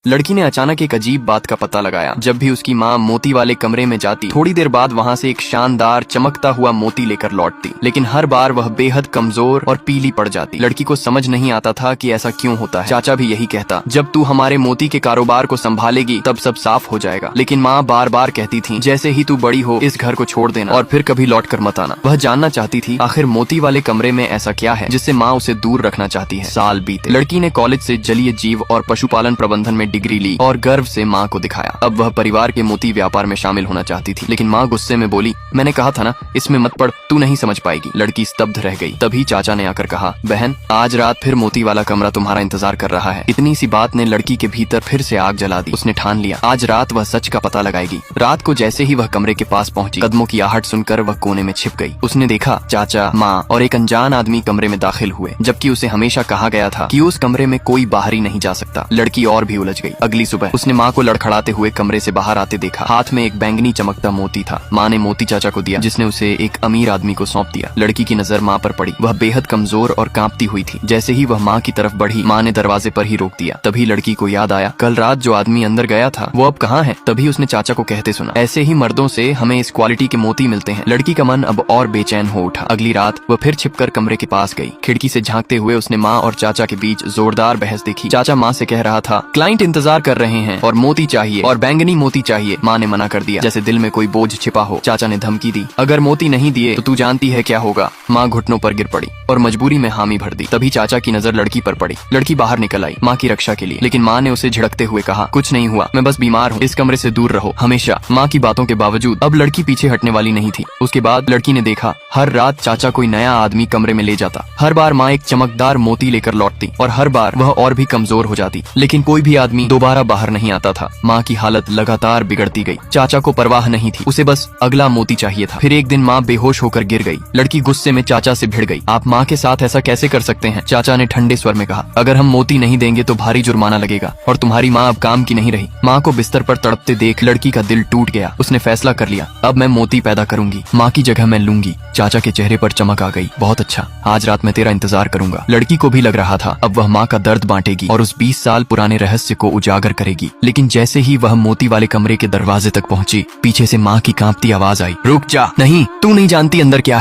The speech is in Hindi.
लड़की ने अचानक एक अजीब बात का पता लगाया। जब भी उसकी माँ मोती वाले कमरे में जाती, थोड़ी देर बाद वहाँ से एक शानदार चमकता हुआ मोती लेकर लौटती, लेकिन हर बार वह बेहद कमजोर और पीली पड़ जाती। लड़की को समझ नहीं आता था कि ऐसा क्यों होता है। चाचा भी यही कहता, जब तू हमारे मोती के कारोबार को संभालेगी तब सब साफ हो जाएगा। लेकिन माँ बार बार कहती थी, जैसे ही तू बड़ी हो इस घर को छोड़ देना और फिर कभी लौट कर मत आना। वह जानना चाहती थी आखिर मोती वाले कमरे में ऐसा क्या है जिससे माँ उसे दूर रखना चाहती है। साल बीते, लड़की ने कॉलेज से जलीय जीव और पशुपालन प्रबंधन में डिग्री ली और गर्व से माँ को दिखाया। अब वह परिवार के मोती व्यापार में शामिल होना चाहती थी, लेकिन माँ गुस्से में बोली, मैंने कहा था ना इसमें मत पड़, तू नहीं समझ पाएगी। लड़की स्तब्ध रह गई। तभी चाचा ने आकर कहा, बहन आज रात फिर मोती वाला कमरा तुम्हारा इंतजार कर रहा है। इतनी सी बात ने लड़की के भीतर फिर से आग जला दी। उसने ठान लिया आज रात वह सच का पता लगाएगी। रात को जैसे ही वह कमरे के पास पहुंची, कदमों की आहट सुनकर वह कोने में छिप गई। उसने देखा चाचा, माँ और एक अनजान आदमी कमरे में दाखिल हुए, जबकि उसे हमेशा कहा गया था कि उस कमरे में कोई बाहरी नहीं जा सकता। लड़की और भी उलझ गई। अगली सुबह उसने माँ को लड़खड़ाते हुए कमरे से बाहर आते देखा। हाथ में एक बैंगनी चमकता मोती था। माँ ने मोती चाचा को दिया, जिसने उसे एक अमीर आदमी को सौंप दिया। लड़की की नजर माँ पर पड़ी। वह बेहद कमजोर और कांपती हुई थी। जैसे ही वह माँ की तरफ बढ़ी, माँ ने दरवाजे पर ही रोक दिया। तभी लड़की को याद आया, कल रात जो आदमी अंदर गया था वो अब कहाँ है। तभी उसने चाचा को कहते सुना, ऐसे ही मर्दों से हमें इस क्वालिटी के मोती मिलते हैं। लड़की का मन अब और बेचैन हो उठा। अगली रात वह फिर छिपकर कमरे के पास गई। खिड़की से झांकते हुए उसने माँ और चाचा के बीच जोरदार बहस देखी। चाचा माँ से कह रहा था, क्लाइंट इंतजार कर रहे हैं और मोती चाहिए और बैंगनी मोती चाहिए। माँ ने मना कर दिया, जैसे दिल में कोई बोझ छिपा हो। चाचा ने धमकी दी, अगर मोती नहीं दिए तो तू जानती है क्या होगा। माँ घुटनों पर गिर पड़ी और मजबूरी में हामी भर दी। तभी चाचा की नजर लड़की पर पड़ी। लड़की बाहर निकल आई माँ की रक्षा के लिए, लेकिन माँ ने उसे झिड़कते हुए कहा, कुछ नहीं हुआ, मैं बस बीमार हूँ, इस कमरे से दूर रहो। हमेशा माँ की बातों के बावजूद अब लड़की पीछे हटने वाली नहीं थी। उसके बाद लड़की ने देखा, हर रात चाचा कोई नया आदमी कमरे में ले जाता। हर बार माँ एक चमकदार मोती लेकर लौटती और हर बार वह और भी कमजोर हो जाती, लेकिन कोई भी आदमी दोबारा बाहर नहीं आता था। माँ की हालत लगातार बिगड़ती गई। चाचा को परवाह नहीं थी, उसे बस अगला मोती चाहिए था। फिर एक दिन माँ बेहोश होकर गिर गई। लड़की गुस्से में चाचा से भिड़ गई, आप माँ के साथ ऐसा कैसे कर सकते हैं। चाचा ने ठंडे स्वर में कहा, अगर हम मोती नहीं देंगे तो भारी जुर्माना लगेगा और तुम्हारी माँ अब काम की नहीं रही। माँ को बिस्तर पर तड़पते देख लड़की का दिल टूट गया। उसने फैसला कर लिया, अब मैं मोती पैदा करूंगी, माँ की जगह मैं लूंगी। चाचा के चेहरे पर चमक आ गई, बहुत अच्छा, आज रात मैं तेरा इंतजार करूंगा। लड़की को भी लग रहा था अब वह माँ का दर्द बांटेगी और उस 20 साल पुराने रहस्य को उजागर करेगी। लेकिन जैसे ही वह मोती वाले कमरे के दरवाजे तक पहुंची, पीछे से माँ की कांपती आवाज आई, रुक जा, नहीं, तू नहीं जानती अंदर क्या है।